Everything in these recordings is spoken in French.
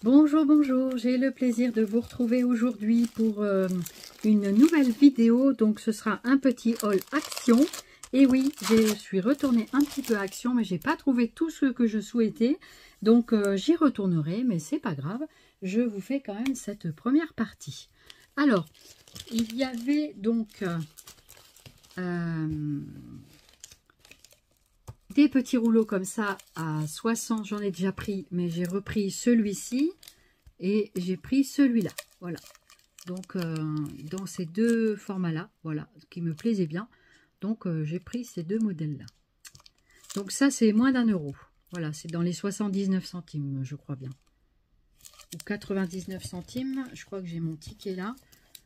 Bonjour, bonjour, j'ai le plaisir de vous retrouver aujourd'hui pour une nouvelle vidéo. Donc ce sera un petit haul Action. Et oui, je suis retournée un petit peu à Action, mais j'ai pas trouvé tout ce que je souhaitais. Donc j'y retournerai, mais c'est pas grave. Je vous fais quand même cette première partie. Alors, il y avait donc des petits rouleaux comme ça à 60, j'en ai déjà pris, mais j'ai repris celui-ci et j'ai pris celui-là. Voilà. Donc, dans ces deux formats-là, voilà, qui me plaisaient bien. Donc, j'ai pris ces deux modèles-là. Donc, ça, c'est moins d'1 €. Voilà, c'est dans les 79 centimes, je crois bien. Ou 99 centimes. Je crois que j'ai mon ticket là.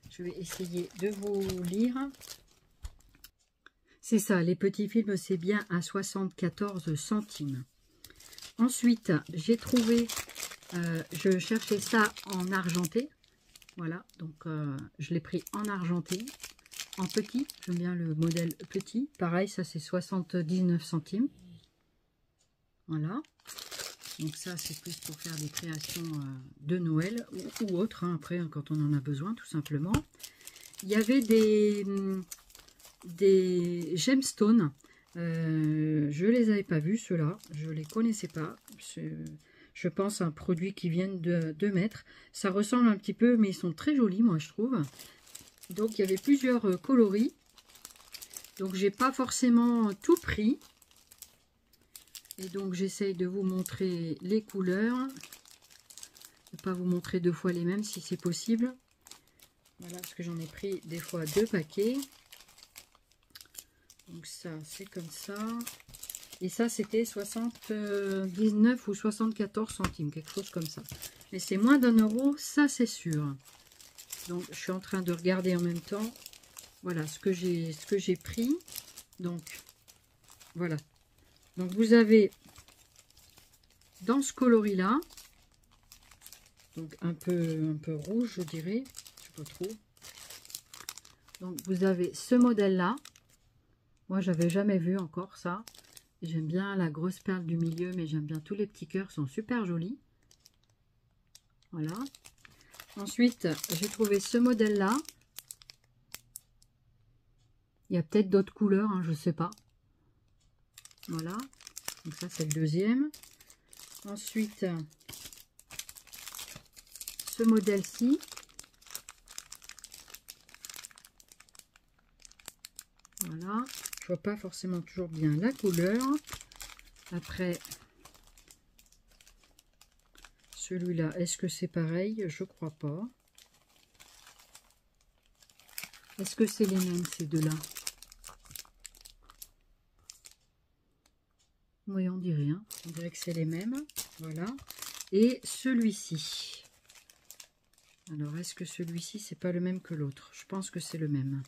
Je vais essayer de vous lire. C'est ça, les petits films, c'est bien à 74 centimes. Ensuite, j'ai trouvé, je cherchais ça en argenté. Voilà, donc je l'ai pris en argenté, en petit. J'aime bien le modèle petit. Pareil, ça c'est 79 centimes. Voilà. Donc ça, c'est plus pour faire des créations de Noël ou autre, hein, après, quand on en a besoin, tout simplement. Il y avait des gemstones. Je les avais pas vus, ceux-là. Je les connaissais pas. Je pense à un produit qui viennent de mettre. Ça ressemble un petit peu, mais ils sont très jolis, moi, je trouve. Donc, il y avait plusieurs coloris. Donc, j'ai pas forcément tout pris. Et donc, j'essaye de vous montrer les couleurs. Ne pas vous montrer deux fois les mêmes, si c'est possible. Voilà, parce que j'en ai pris des fois 2 paquets. Donc ça, c'est comme ça. Et ça, c'était 79 ou 74 centimes, quelque chose comme ça. Mais c'est moins d'1 €, ça c'est sûr. Donc, je suis en train de regarder en même temps. Voilà ce que j'ai pris. Donc, voilà. Donc, vous avez dans ce coloris-là, donc un peu rouge, je dirais. Je sais pas trop. Donc, vous avez ce modèle-là. Moi, j'avais jamais vu encore ça. J'aime bien la grosse perle du milieu, mais j'aime bien tous les petits cœurs, sont super jolis. Voilà. Ensuite, j'ai trouvé ce modèle-là. Il y a peut-être d'autres couleurs, hein, je ne sais pas. Voilà. Donc ça, c'est le deuxième. Ensuite, ce modèle-ci. Voilà. Je vois pas forcément toujours bien la couleur. Après, celui-là, est-ce que c'est pareil? Je crois pas. Est-ce que c'est les mêmes, ces deux-là? Oui, on dit rien. On dirait que c'est les mêmes. Voilà. Et celui-ci. Alors, est-ce que celui-ci, c'est pas le même que l'autre? Je pense que c'est le même.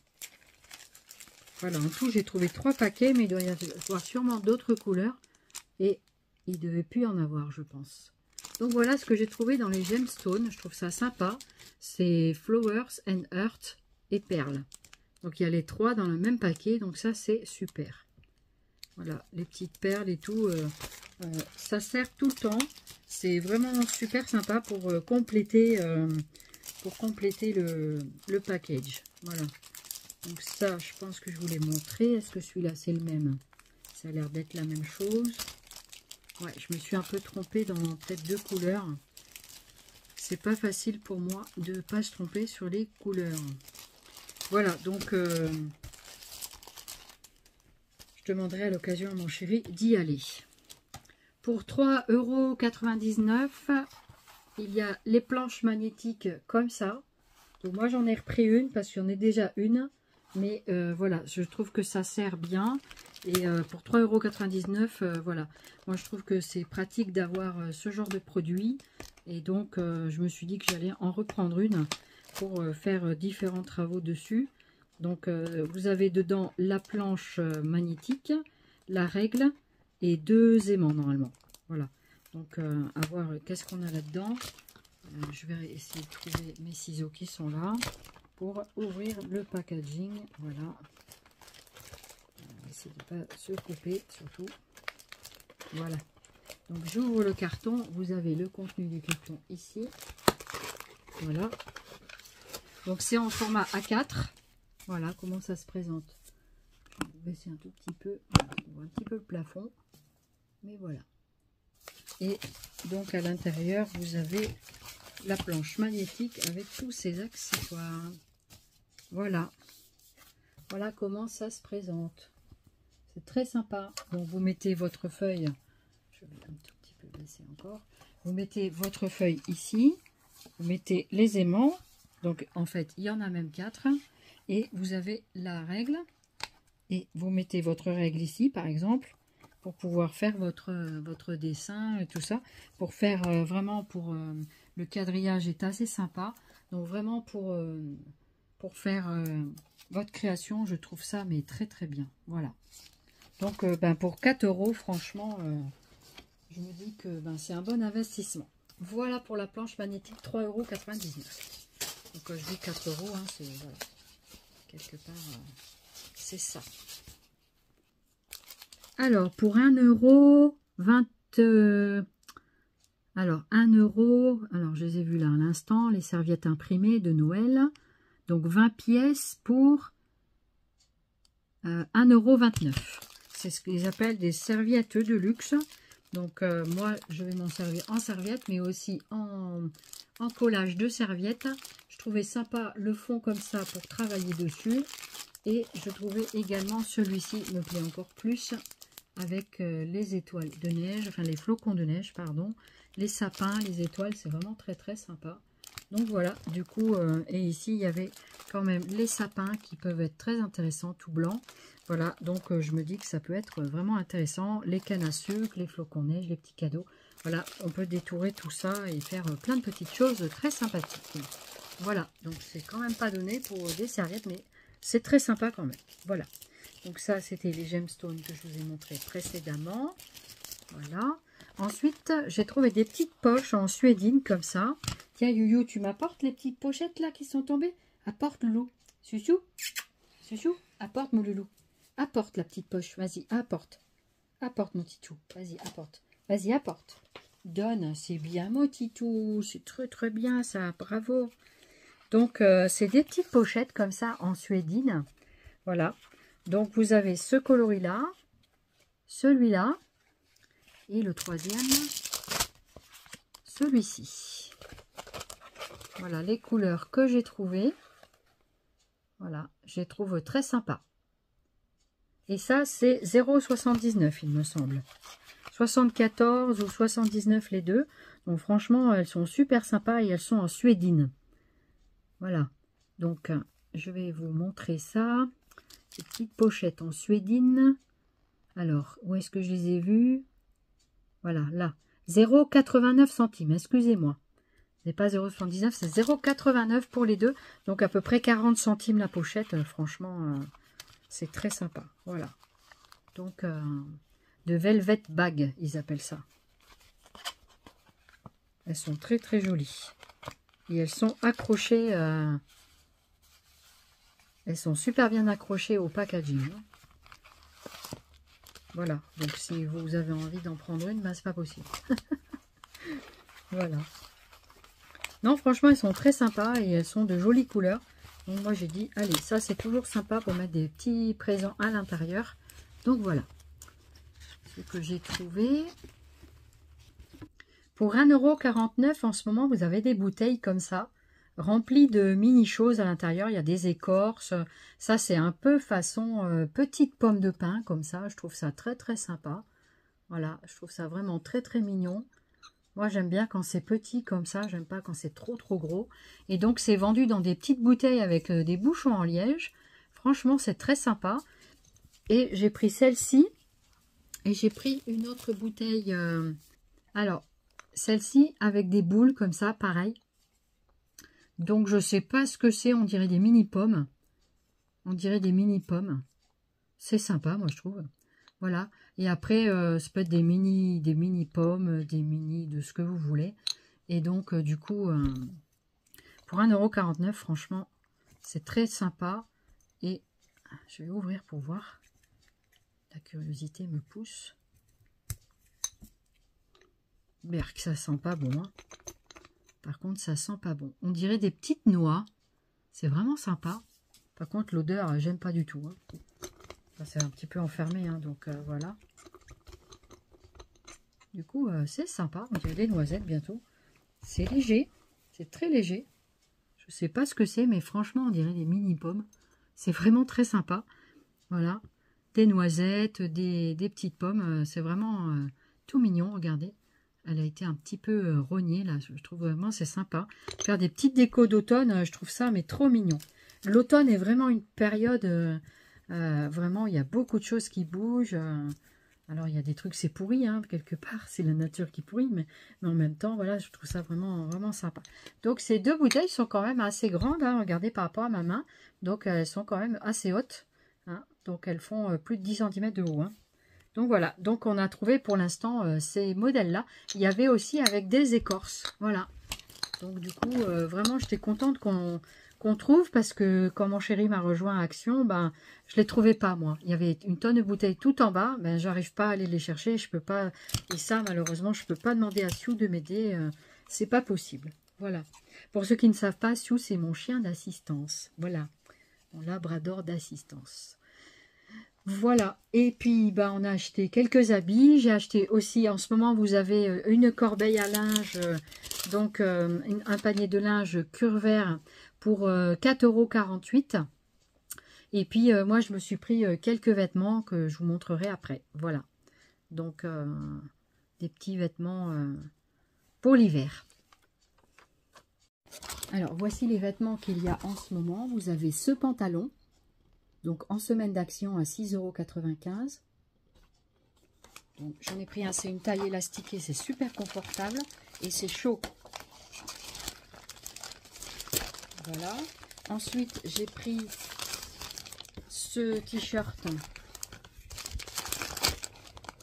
Voilà, en tout, j'ai trouvé 3 paquets, mais il doit y avoir sûrement d'autres couleurs. Et il ne devait plus y en avoir, je pense. Donc, voilà ce que j'ai trouvé dans les gemstones. Je trouve ça sympa. C'est Flowers and Earth et Perles. Donc, il y a les 3 dans le même paquet. Donc, ça, c'est super. Voilà, les petites perles et tout. Ça sert tout le temps. C'est vraiment super sympa pour compléter le package. Voilà. Donc ça, je pense que je vous l'ai montré. Est-ce que celui-là, c'est le même? Ça a l'air d'être la même chose. Ouais, je me suis un peu trompée dans peut-être 2 couleurs. C'est pas facile pour moi de ne pas se tromper sur les couleurs. Voilà, donc je demanderai à l'occasion à mon chéri d'y aller. Pour 3,99 €, il y a les planches magnétiques comme ça. Donc moi, j'en ai repris une parce qu'il y en a déjà une. Mais voilà, je trouve que ça sert bien. Et pour 3,99 €, voilà. Moi, je trouve que c'est pratique d'avoir ce genre de produit. Et donc, je me suis dit que j'allais en reprendre une pour faire différents travaux dessus. Donc, vous avez dedans la planche magnétique, la règle et 2 aimants normalement. Voilà. Donc, à voir qu'est-ce qu'on a là-dedans. Je vais essayer de trouver mes ciseaux qui sont là pour ouvrir le packaging. Voilà. On va essayer de ne pas se couper surtout. Voilà. Donc j'ouvre le carton, vous avez le contenu du carton ici. Voilà. Donc c'est en format A4. Voilà comment ça se présente. Je vais baisser un tout petit peu. On voit un petit peu le plafond. Mais voilà. Et donc à l'intérieur, vous avez la planche magnétique avec tous ces accessoires. Voilà. Voilà comment ça se présente. C'est très sympa. Donc vous mettez votre feuille. Je vais un tout petit peu baisser encore. Vous mettez votre feuille ici. Vous mettez les aimants. Donc en fait, il y en a même 4. Et vous avez la règle. Et vous mettez votre règle ici, par exemple, pour pouvoir faire votre dessin et tout ça. Pour faire vraiment pour... le quadrillage est assez sympa. Donc vraiment pour faire votre création, je trouve ça mais très très bien. Voilà. Donc pour 4 €, franchement, je me dis que c'est un bon investissement. Voilà pour la planche magnétique, 3,99 €. Donc quand je dis 4 €, hein, c'est voilà, quelque part, c'est ça. Alors pour 1,20 €, alors 1 €, alors je les ai vus là à l'instant, les serviettes imprimées de Noël. Donc 20 pièces pour 1,29 €. C'est ce qu'ils appellent des serviettes de luxe. Donc moi je vais m'en servir en serviette, mais aussi en collage de serviettes. Je trouvais sympa le fond comme ça pour travailler dessus. Et je trouvais également celui-ci me plaît encore plus avec les étoiles de neige, enfin les flocons de neige, pardon. Les sapins, les étoiles, c'est vraiment très très sympa. Donc voilà, du coup, et ici il y avait quand même les sapins qui peuvent être très intéressants, tout blanc. Voilà, donc je me dis que ça peut être vraiment intéressant. Les cannes à sucre, les flocons de neige, les petits cadeaux. Voilà, on peut détourer tout ça et faire plein de petites choses très sympathiques. Voilà, donc c'est quand même pas donné pour des serviettes, mais c'est très sympa quand même. Voilà, donc ça c'était les gemstones que je vous ai montré précédemment. Voilà. Ensuite, j'ai trouvé des petites poches en suédine comme ça. Tiens, Youyou, tu m'apportes les petites pochettes là qui sont tombées? Apporte, Loulou. Chouchou, chouchou, apporte mon loulou. Apporte la petite poche, vas-y, apporte. Apporte mon titou, vas-y, apporte. Vas-y, apporte. Donne, c'est bien mon titou, c'est très très bien ça, bravo. Donc, c'est des petites pochettes comme ça en suédine. Voilà. Donc, vous avez ce coloris-là, celui-là, et le troisième, celui-ci. Voilà les couleurs que j'ai trouvées. Voilà, je les trouve très sympas. Et ça, c'est 0,79 il me semble. 74 ou 79 les deux. Donc franchement, elles sont super sympas et elles sont en suédine. Voilà. Donc, je vais vous montrer ça. Ces petites pochettes en suédine. Alors, où est-ce que je les ai vues? Voilà, là. 0,89 centimes, excusez-moi. Ce n'est pas 0,79, c'est 0,89 pour les deux. Donc à peu près 40 centimes la pochette. Franchement, c'est très sympa. Voilà. Donc, de velvet bag, ils appellent ça. Elles sont très très jolies. Et elles sont accrochées. Elles sont super bien accrochées au packaging. Voilà. Donc si vous avez envie d'en prendre une, c'est pas possible. Voilà. Non, franchement, elles sont très sympas et elles sont de jolies couleurs. Donc moi, j'ai dit, allez, ça, c'est toujours sympa pour mettre des petits présents à l'intérieur. Donc voilà. Ce que j'ai trouvé. Pour 1,49 € en ce moment, vous avez des bouteilles comme ça, remplies de mini-choses à l'intérieur. Il y a des écorces. Ça, c'est un peu façon petite pomme de pin, comme ça. Je trouve ça très, très sympa. Voilà, je trouve ça vraiment très, très mignon. Moi, j'aime bien quand c'est petit comme ça. J'aime pas quand c'est trop, trop gros. Et donc, c'est vendu dans des petites bouteilles avec des bouchons en liège. Franchement, c'est très sympa. Et j'ai pris celle-ci. Et j'ai pris une autre bouteille. Alors, celle-ci avec des boules comme ça, pareil. Donc, je sais pas ce que c'est. On dirait des mini-pommes. On dirait des mini-pommes. C'est sympa, moi, je trouve. Voilà. Et après, ça peut être des mini-pommes, des mini de ce que vous voulez. Et donc, du coup, pour 1,49 €, franchement, c'est très sympa. Et je vais ouvrir pour voir. La curiosité me pousse. Berk, ça sent pas bon. Hein. Par contre, ça sent pas bon. On dirait des petites noix. C'est vraiment sympa. Par contre, l'odeur, j'aime pas du tout. Hein. C'est un petit peu enfermé, hein, donc voilà. Du coup, c'est sympa. On dirait des noisettes bientôt. C'est léger. C'est très léger. Je sais pas ce que c'est, mais franchement, on dirait des mini-pommes. C'est vraiment très sympa. Voilà. Des noisettes, des petites pommes. C'est vraiment tout mignon. Regardez. Elle a été un petit peu rognée, là. Je trouve vraiment c'est sympa. Faire des petites décos d'automne, je trouve ça mais trop mignon. L'automne est vraiment une période... vraiment, il y a beaucoup de choses qui bougent. Alors, il y a des trucs, c'est pourri, hein, quelque part. C'est la nature qui pourrit, mais en même temps, voilà, je trouve ça vraiment, vraiment sympa. Donc, ces deux bouteilles sont quand même assez grandes, hein, regardez, par rapport à ma main. Donc, elles sont quand même assez hautes. Hein, donc, elles font plus de 10 cm de haut. Hein. Donc, voilà. Donc, on a trouvé pour l'instant ces modèles-là. Il y avait aussi avec des écorces. Voilà. Donc, du coup, vraiment, j'étais contente qu'on trouve parce que quand mon chéri m'a rejoint à Action, ben, je ne les trouvais pas, moi. Il y avait une tonne de bouteilles tout en bas, ben, j'arrive pas à aller les chercher, je peux pas, et ça, malheureusement, je peux pas demander à Sue de m'aider, c'est pas possible. Voilà. Pour ceux qui ne savent pas, Sue, c'est mon chien d'assistance. Voilà. Mon labrador d'assistance. Voilà. Et puis, ben, on a acheté quelques habits. J'ai acheté aussi, en ce moment, vous avez une corbeille à linge, donc un panier de linge Curvert pour 4,48 €. Et puis, moi, je me suis pris quelques vêtements que je vous montrerai après. Voilà. Donc, des petits vêtements pour l'hiver. Alors, voici les vêtements qu'il y a en ce moment. Vous avez ce pantalon. Donc, en semaine d'action à 6,95 €. Donc, j'en ai pris un. C'est une taille élastiquée. C'est super confortable. Et c'est chaud. Voilà. Ensuite, j'ai pris ce t-shirt.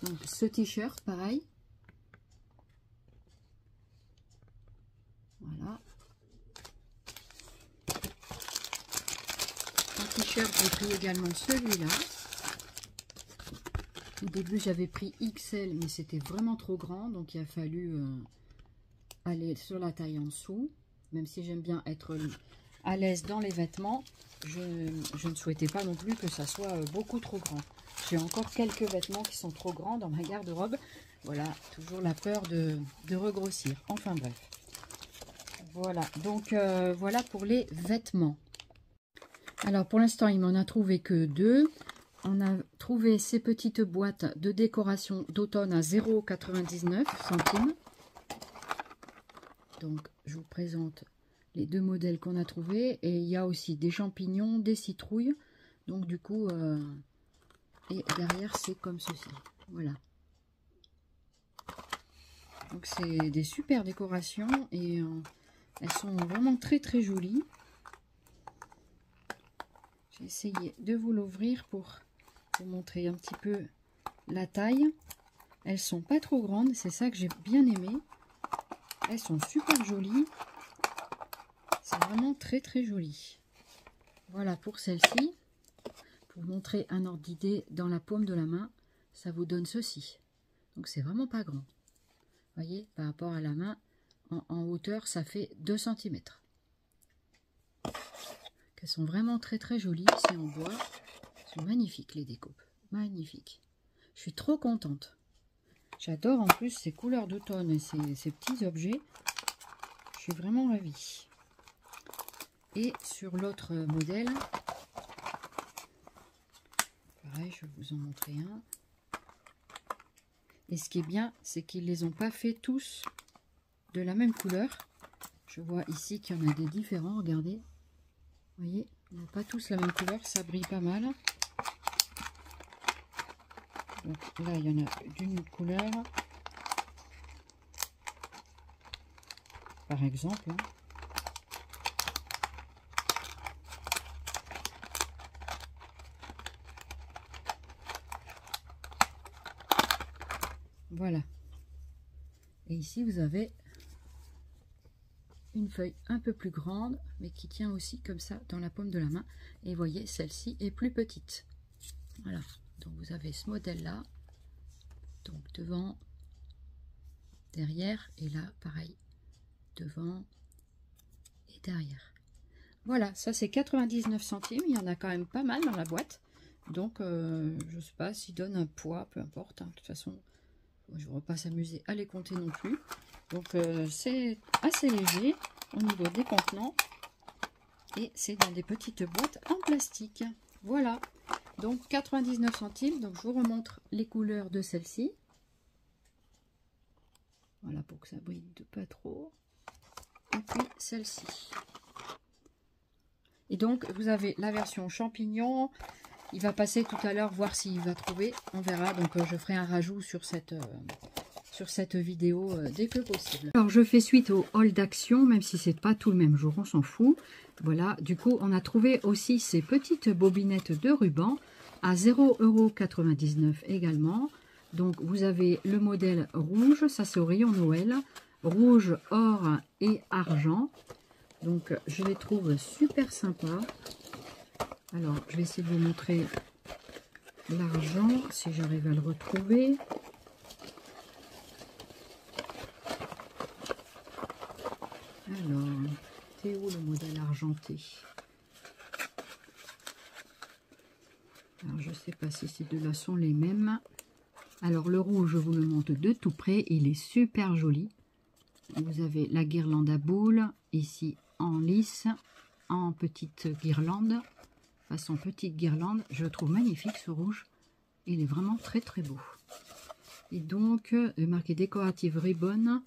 Donc, ce t-shirt, pareil. Voilà. En t-shirt, j'ai pris également celui-là. Au début, j'avais pris XL, mais c'était vraiment trop grand. Donc, il a fallu aller sur la taille en dessous. Même si j'aime bien être à l'aise dans les vêtements, je ne souhaitais pas non plus que ça soit beaucoup trop grand. J'ai encore quelques vêtements qui sont trop grands dans ma garde-robe. Voilà, toujours la peur de regrossir. Enfin bref. Voilà, donc voilà pour les vêtements. Alors pour l'instant, il m'en a trouvé que 2. On a trouvé ces petites boîtes de décoration d'automne à 0,99 €. Donc, je vous présente les deux modèles qu'on a trouvés. Et il y a aussi des champignons, des citrouilles. Donc, du coup, et derrière, c'est comme ceci. Voilà. Donc, c'est des super décorations. Et elles sont vraiment très, très jolies. J'ai essayé de vous l'ouvrir pour vous montrer un petit peu la taille. Elles sont pas trop grandes. C'est ça que j'ai bien aimé. Elles sont super jolies. C'est vraiment très très joli. Voilà pour celle-ci. Pour vous montrer un ordre d'idée dans la paume de la main, ça vous donne ceci. Donc c'est vraiment pas grand. Vous voyez, par rapport à la main, en hauteur, ça fait 2 cm. Elles sont vraiment très très jolies. C'est en bois. Elles sont magnifiques les découpes. Magnifiques. Je suis trop contente. J'adore en plus ces couleurs d'automne et ces petits objets. Je suis vraiment ravie. Et sur l'autre modèle, pareil, je vais vous en montrer un. Et ce qui est bien, c'est qu'ils ne les ont pas fait tous de la même couleur. Je vois ici qu'il y en a des différents, regardez. Vous voyez, ils n'ont pas tous la même couleur, ça brille pas mal. Donc là, il y en a d'une couleur. Par exemple. Voilà. Et ici, vous avez une feuille un peu plus grande, mais qui tient aussi comme ça dans la paume de la main. Et vous voyez, celle-ci est plus petite. Voilà. Donc, vous avez ce modèle-là. Donc, devant, derrière, et là pareil, devant et derrière. Voilà, ça c'est 99 centimes, il y en a quand même pas mal dans la boîte, donc je sais pas s'ils donnent un poids, peu importe, hein. De toute façon je ne vais pas s'amuser à les compter non plus, donc c'est assez léger au niveau des contenants, et c'est dans des petites boîtes en plastique. Voilà, donc 99 centimes, donc je vous remontre les couleurs de celle-ci. Voilà, pour que ça brille pas trop. Et puis celle-ci. Et donc, vous avez la version champignon. Il va passer tout à l'heure, voir s'il va trouver. On verra. Donc, je ferai un rajout sur cette vidéo dès que possible. Alors, je fais suite au haul d'action, même si c'est pas tout le même jour, on s'en fout. Voilà, du coup, on a trouvé aussi ces petites bobinettes de ruban à 0,99 € également. Donc, vous avez le modèle rouge, ça c'est au rayon Noël. Rouge, or et argent. Donc, je les trouve super sympas. Alors, je vais essayer de vous montrer l'argent, si j'arrive à le retrouver. Alors, c'est où le modèle argenté? Alors, je ne sais pas si ces deux-là sont les mêmes. Alors, le rouge, je vous le montre de tout près. Il est super joli. Vous avez la guirlande à boules, ici en lisse, en petite guirlande, façon petite guirlande. Je le trouve magnifique ce rouge. Il est vraiment très très beau. Et donc, marqué décorative ribbon,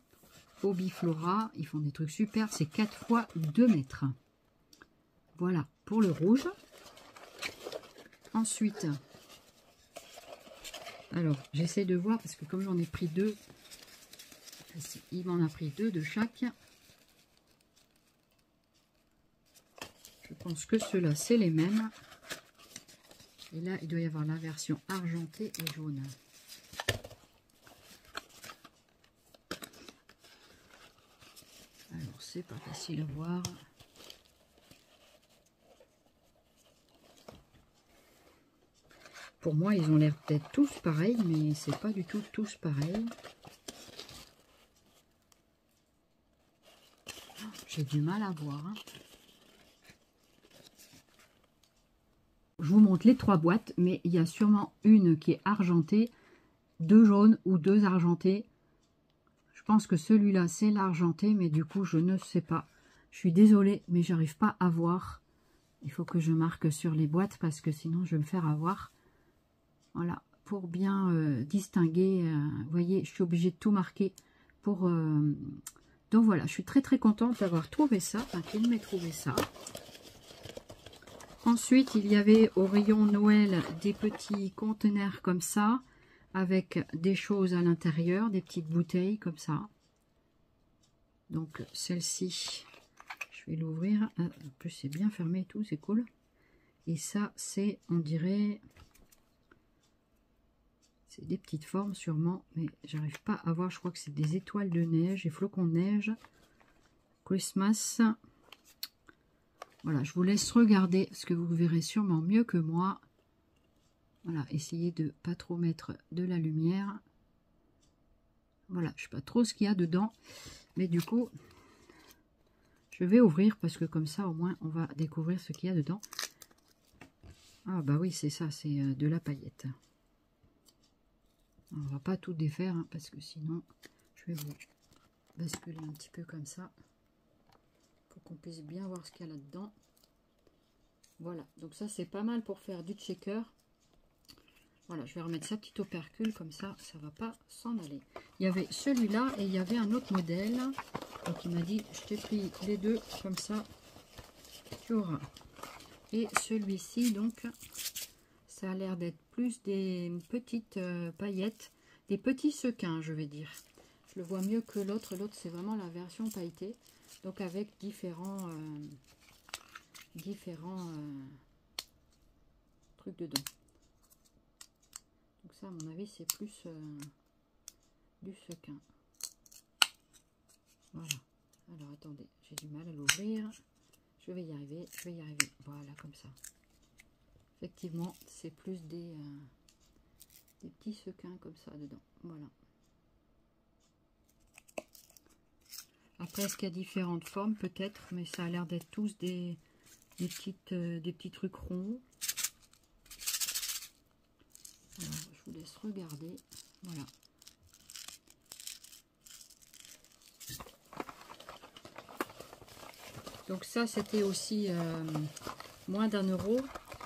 Hobbyflora. Ils font des trucs super. C'est 4 fois 2 mètres. Voilà pour le rouge. Ensuite, alors j'essaie de voir parce que comme j'en ai pris deux, il m'en a pris deux de chaque. Je pense que ceux-là c'est les mêmes. Et là il doit y avoir la version argentée et jaune. Alors c'est pas facile à voir. Pour moi, ils ont l'air peut-être tous pareils, mais c'est pas du tout tous pareils. J'ai du mal à voir. Hein. Je vous montre les 3 boîtes, mais il y a sûrement une qui est argentée, 2 jaunes ou 2 argentés. Je pense que celui-là, c'est l'argenté, mais du coup, je ne sais pas. Je suis désolée, mais j'arrive pas à voir. Il faut que je marque sur les boîtes, parce que sinon, je vais me faire avoir. Voilà, pour bien distinguer, vous voyez, je suis obligée de tout marquer pour... donc voilà, je suis très très contente d'avoir trouvé ça, enfin qu'il m'ait trouvé ça. Ensuite, il y avait au rayon Noël des petits conteneurs comme ça, avec des choses à l'intérieur, des petites bouteilles comme ça. Donc celle-ci, je vais l'ouvrir. En plus, c'est bien fermé et tout, c'est cool. Et ça, c'est, on dirait... C'est des petites formes sûrement, mais j'arrive pas à voir. Je crois que c'est des étoiles de neige et flocons de neige. Christmas. Voilà, je vous laisse regarder parce que vous verrez sûrement mieux que moi. Voilà, essayez de pas trop mettre de la lumière. Voilà, je sais pas trop ce qu'il y a dedans. Mais du coup, je vais ouvrir parce que comme ça au moins on va découvrir ce qu'il y a dedans. Ah bah oui, c'est ça, c'est de la paillette. On va pas tout défaire hein, parce que sinon je vais vous basculer un petit peu comme ça pour qu'on puisse bien voir ce qu'il y a là-dedans. Voilà, donc ça c'est pas mal pour faire du shaker. Voilà, je vais remettre sa petite opercule comme ça, ça va pas s'en aller. Il y avait celui-là et il y avait un autre modèle. Donc il m'a dit, je t'ai pris les deux comme ça, tu auras. Et celui-ci donc, ça a l'air d'être plus des petites paillettes, des petits sequins, je vais dire. Je le vois mieux que l'autre. L'autre, c'est vraiment la version pailletée. Donc, avec différents trucs dedans. Donc, ça, à mon avis, c'est plus du sequin. Voilà. Alors, attendez, j'ai du mal à l'ouvrir. Je vais y arriver, je vais y arriver. Voilà, comme ça. Effectivement, c'est plus des petits sequins comme ça dedans. Voilà. Après, est-ce qu'il y a différentes formes? Peut-être, mais ça a l'air d'être tous des petits trucs ronds. Alors, je vous laisse regarder. Voilà. Donc ça, c'était aussi moins d'1 €,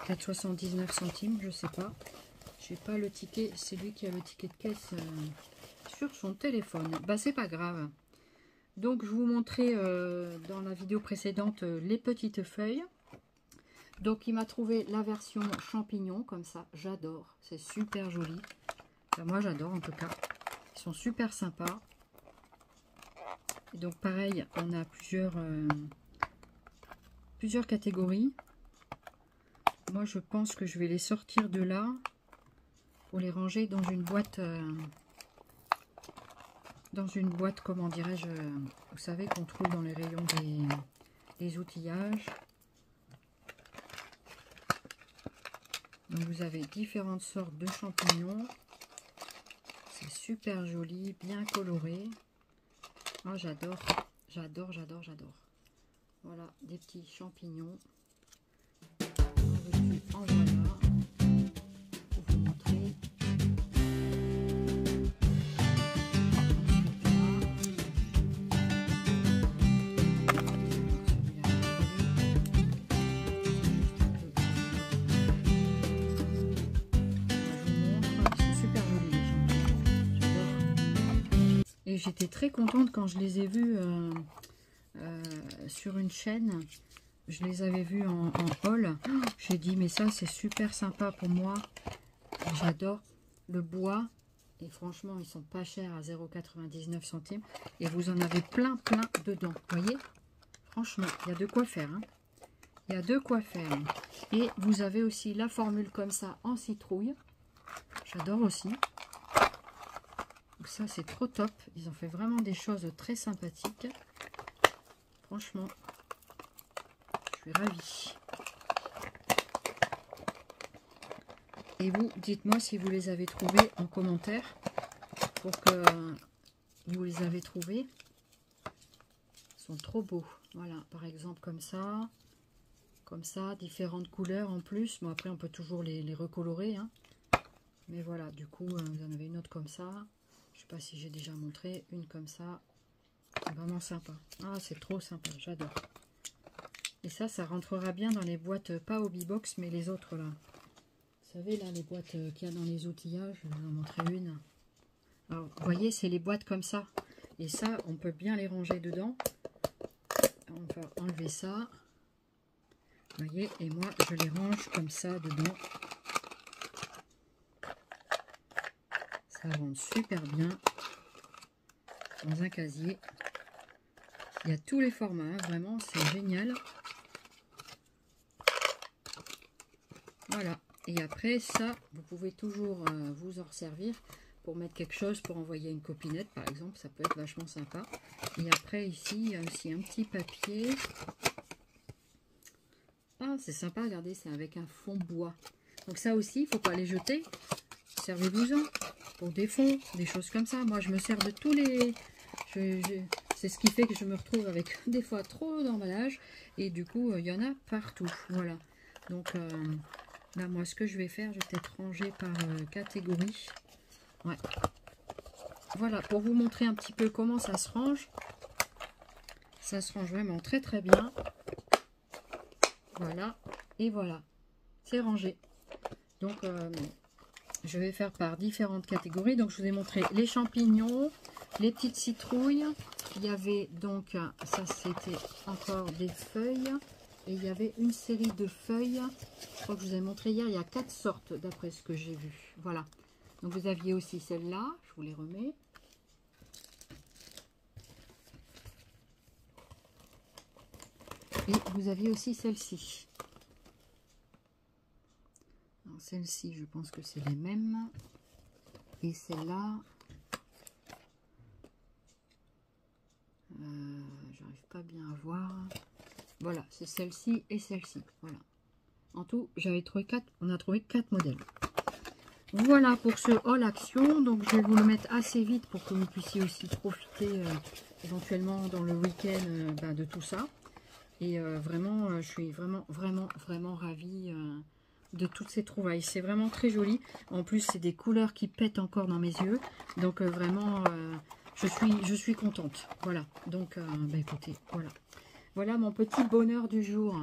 4,79 €, je sais pas. J'ai pas le ticket, c'est lui qui a le ticket de caisse sur son téléphone. Bah c'est pas grave. Donc je vous montrais dans la vidéo précédente les petites feuilles. Donc il m'a trouvé la version champignon comme ça, j'adore, c'est super joli. Enfin, moi j'adore en tout cas, ils sont super sympas. Et donc pareil, on a plusieurs catégories. Moi je pense que je vais les sortir de là pour les ranger dans une boîte, comment dirais-je, vous savez qu'on trouve dans les rayons des outillages. Donc vous avez différentes sortes de champignons. C'est super joli, bien coloré. Oh, j'adore, j'adore, j'adore, j'adore. Voilà, des petits champignons. En voilà. Pour vous montrer. Et j'étais très contente quand je les ai vus sur une chaîne. Je les avais vus en haul. J'ai dit mais ça c'est super sympa pour moi. J'adore le bois. Et franchement ils sont pas chers à 0,99 €. Et vous en avez plein dedans. Vous voyez? Franchement il y a de quoi faire. Hein. Il y a de quoi faire. Et vous avez aussi la formule comme ça en citrouille. J'adore aussi. Donc ça c'est trop top. Ils ont fait vraiment des choses très sympathiques. Franchement, je suis ravie. Et vous, dites-moi si vous les avez trouvés en commentaire pour que vous les avez trouvés. Ils sont trop beaux. Voilà, par exemple comme ça, différentes couleurs en plus. Bon après on peut toujours les recolorer. Hein. Mais voilà, du coup vous en avez une autre comme ça. Je sais pas si j'ai déjà montré une comme ça. Vraiment sympa. Ah, c'est trop sympa, j'adore. Et ça rentrera bien dans les boîtes, pas Hobby Box, mais les autres là. Vous savez là, les boîtes qu'il y a dans les outillages, je vais vous en montrer une. Alors, vous voyez, c'est les boîtes comme ça. Et ça, on peut bien les ranger dedans. On va enlever ça. Vous voyez, et moi, je les range comme ça dedans. Ça rentre super bien dans un casier. Il y a tous les formats, hein, vraiment, c'est génial. Voilà. Et après, ça, vous pouvez toujours vous en servir pour mettre quelque chose, pour envoyer une copinette, par exemple. Ça peut être vachement sympa. Et après, ici, il y a aussi un petit papier. Ah, c'est sympa, regardez, c'est avec un fond bois. Donc ça aussi, il ne faut pas les jeter. Servez-vous-en pour des fonds, des choses comme ça. Moi, je me sers de tous les... C'est ce qui fait que je me retrouve avec des fois trop d'emballage. Et du coup, il y en a partout. Voilà. Donc, là, moi, ce que je vais faire, je vais peut-être ranger par catégorie. Ouais. Voilà, pour vous montrer un petit peu comment ça se range. Ça se range vraiment très très bien. Voilà. Et voilà. C'est rangé. Donc, je vais faire par différentes catégories. Donc, je vous ai montré les champignons, les petites citrouilles. Il y avait donc, ça c'était encore des feuilles. Et il y avait une série de feuilles. Je crois que je vous ai montré hier. Il y a 4 sortes d'après ce que j'ai vu. Voilà. Donc, vous aviez aussi celle-là. Je vous les remets. Et vous aviez aussi celle-ci. Celle-ci, je pense que c'est les mêmes. Et celle-là, j'arrive pas bien à voir. Voilà, c'est celle-ci et celle-ci. Voilà. En tout, j'avais trouvé 4. On a trouvé 4 modèles. Voilà pour ce haul action. Donc je vais vous le mettre assez vite pour que vous puissiez aussi profiter éventuellement dans le week-end de tout ça. Et vraiment, je suis vraiment ravie de toutes ces trouvailles. C'est vraiment très joli. En plus, c'est des couleurs qui pètent encore dans mes yeux. Donc vraiment, je suis contente. Voilà. Donc, écoutez, voilà. Voilà mon petit bonheur du jour.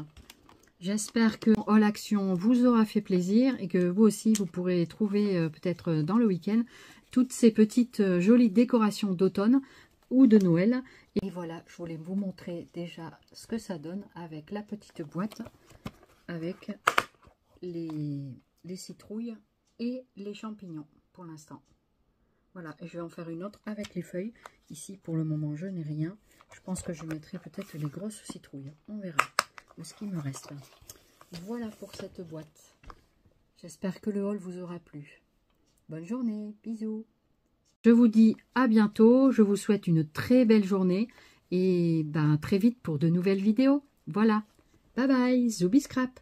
J'espère que Haul Action vous aura fait plaisir et que vous aussi, vous pourrez trouver peut-être dans le week-end toutes ces petites jolies décorations d'automne ou de Noël. Et voilà, je voulais vous montrer déjà ce que ça donne avec la petite boîte, avec les citrouilles et les champignons pour l'instant. Voilà, et je vais en faire une autre avec les feuilles. Ici, pour le moment, je n'ai rien. Je pense que je mettrai peut-être les grosses citrouilles. On verra où ce qui me reste. Voilà pour cette boîte. J'espère que le haul vous aura plu. Bonne journée, bisous. Je vous dis à bientôt, je vous souhaite une très belle journée et très vite pour de nouvelles vidéos. Voilà, bye bye, Zooby Scrap.